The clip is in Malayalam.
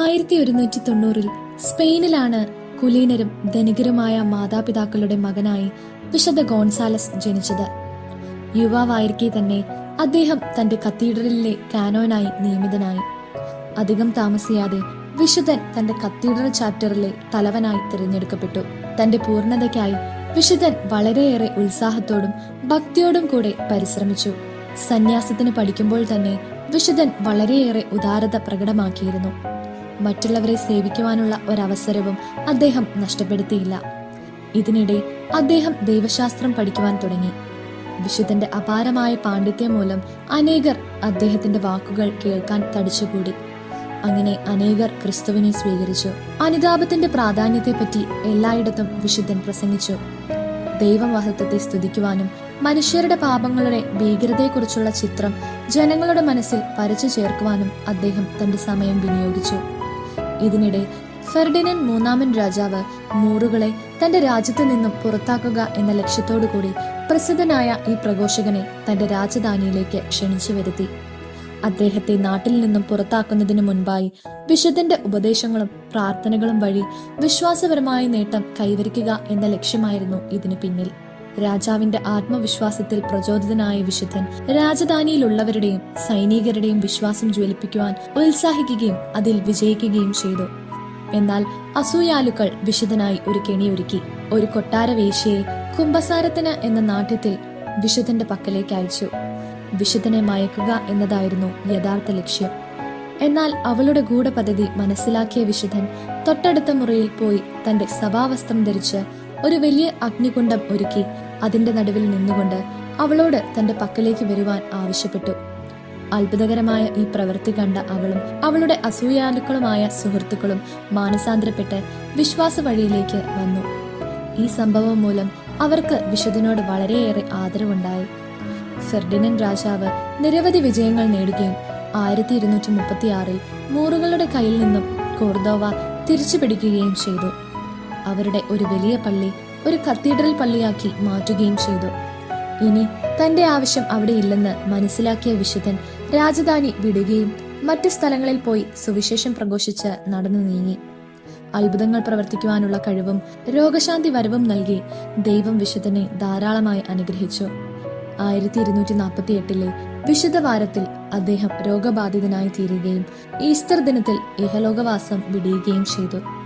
1190 സ്പെയിനിലാണ് കുലീനരും ധനികരുമായ മാതാപിതാക്കളുടെ മകനായി വിശുദ്ധ ഗോൺസാലസ് ജനിച്ചത്. യുവാവായിരിക്കെ തന്നെ അദ്ദേഹം തന്റെ കത്തീഡ്രലിലെ കാനോനായി നിയമിതനായി. അധികം താമസിയാതെ വിശുദ്ധൻ തന്റെ കത്തീഡ്രൽ ചാപ്റ്ററിലെ തലവനായി തിരഞ്ഞെടുക്കപ്പെട്ടു. തന്റെ പൂർണ്ണതയ്ക്കായി വിശുദ്ധൻ വളരെയേറെ ഉത്സാഹത്തോടും ഭക്തിയോടും കൂടെ പരിശ്രമിച്ചു. സന്യാസത്തിന് പഠിക്കുമ്പോൾ തന്നെ വിശുദ്ധൻ വളരെയേറെ ഉദാരത പ്രകടമാക്കിയിരുന്നു. മറ്റുള്ളവരെ സേവിക്കുവാനുള്ള ഒരവസരവും അദ്ദേഹം നഷ്ടപ്പെടുത്തിയില്ല. ഇതിനിടെ അദ്ദേഹം ദൈവശാസ്ത്രം പഠിക്കുവാൻ തുടങ്ങി. വിശുദ്ധന്റെ അപാരമായ പാണ്ഡിത്യം മൂലം അനേകർ അദ്ദേഹത്തിന്റെ വാക്കുകൾ കേൾക്കാൻ തടിച്ചുകൂടി. അങ്ങനെ അനേകർ ക്രിസ്തുവിനെ സ്വീകരിച്ചു. അനുതാപത്തിന്റെ പ്രാധാന്യത്തെപ്പറ്റി എല്ലായിടത്തും വിശുദ്ധൻ പ്രസംഗിച്ചു. ദൈവമഹത്വത്തെ സ്തുതിക്കുവാനും മനുഷ്യരുടെ പാപങ്ങളുടെ ഭീകരതയെക്കുറിച്ചുള്ള ചിത്രം ജനങ്ങളുടെ മനസ്സിൽ വരച്ചു ചേർക്കുവാനും അദ്ദേഹം തന്റെ സമയം വിനിയോഗിച്ചു. ഇതിനിടെ ഫെർഡിനൻഡ് മൂന്നാമൻ രാജാവ് മൂറുകളെ തന്റെ രാജ്യത്തു നിന്നും പുറത്താക്കുക എന്ന ലക്ഷ്യത്തോടുകൂടി പ്രസിദ്ധനായ ഈ പ്രഘോഷകനെ തന്റെ രാജധാനിയിലേക്ക് ക്ഷണിച്ചു വരുത്തി. അദ്ദേഹത്തെ നാട്ടിൽ നിന്നും പുറത്താക്കുന്നതിനു മുൻപായി വിശുദ്ധന്റെ ഉപദേശങ്ങളും പ്രാർത്ഥനകളും വഴി വിശ്വാസപരമായ നേട്ടം കൈവരിക്കുക എന്ന ലക്ഷ്യമായിരുന്നു ഇതിനു പിന്നിൽ. രാജാവിന്റെ ആത്മവിശ്വാസത്തിൽ പ്രചോദിതനായ വിശുദ്ധൻ രാജധാനിയിലുള്ളവരുടെയും സൈനികരുടെയും വിശ്വാസം ജ്വലിപ്പിക്കുവാൻ ഉത്സാഹിക്കുകയും അതിൽ വിജയിക്കുകയും ചെയ്തു. എന്നാൽ അസൂയാലുക്കൾ വിശുദ്ധനായി ഒരു കെണിയൊരുക്കി. ഒരു കൊട്ടാര വേശ്യയെ കുംഭസാരത്തിന് എന്ന നാട്യത്തിൽ വിശുദ്ധന്റെ പക്കലേക്ക് അയച്ചു. വിശുദ്ധനെ മയക്കുക എന്നതായിരുന്നു യഥാർത്ഥ ലക്ഷ്യം. എന്നാൽ അവളുടെ ഗൂഢപദ്ധതി മനസ്സിലാക്കിയ വിശുദ്ധൻ തൊട്ടടുത്ത മുറിയിൽ പോയി തന്റെ സഭാവസ്ത്രം ധരിച്ച് ഒരു വലിയ അഗ്നികുണ്ഡം ഒരുക്കി അതിന്റെ നടുവിൽ നിന്നുകൊണ്ട് അവളോട് തന്റെ പക്കലേക്ക് വരുവാൻ ആവശ്യപ്പെട്ടു. അത്ഭുതകരമായ ഈ പ്രവൃത്തി കണ്ട അവളും അവളുടെ അസൂയാലുക്കളുമായ സുഹൃത്തുക്കളും മാനസാന്തരപ്പെട്ട് വിശ്വാസ വഴിയിലേക്ക് വന്നു. ഈ സംഭവം മൂലം അവർക്ക് വിശുദ്ധനോട് വളരെയേറെ ആദരവുണ്ടായി. ഫെർഡിനൻഡ് രാജാവ് നിരവധി വിജയങ്ങൾ നേടുകയും 1236 മൂറുകളുടെ കയ്യിൽ നിന്നും കോർദോവ തിരിച്ചു പിടിക്കുകയും ചെയ്തു. അവരുടെ ഒരു വലിയ പള്ളി ഒരു കത്തീഡ്രൽ പള്ളിയാക്കി മാറ്റുകയും ചെയ്തു. ഇനി തന്റെ ആവശ്യം അവിടെ ഇല്ലെന്ന് മനസ്സിലാക്കിയ വിശുദ്ധൻ രാജധാനി വിടുകയും മറ്റു സ്ഥലങ്ങളിൽ പോയി സുവിശേഷം പ്രഘോഷിച്ച് നടന്നു നീങ്ങി. അത്ഭുതങ്ങൾ പ്രവർത്തിക്കുവാനുള്ള കഴിവും രോഗശാന്തി വരവും നൽകി ദൈവം വിശുദ്ധനെ ധാരാളമായി അനുഗ്രഹിച്ചു. 1248 വിശുദ്ധ വാരത്തിൽ അദ്ദേഹം രോഗബാധിതനായി തീരുകയും ഈസ്റ്റർ ദിനത്തിൽ ഇഹലോകവാസം വിടിയുകയും ചെയ്തു.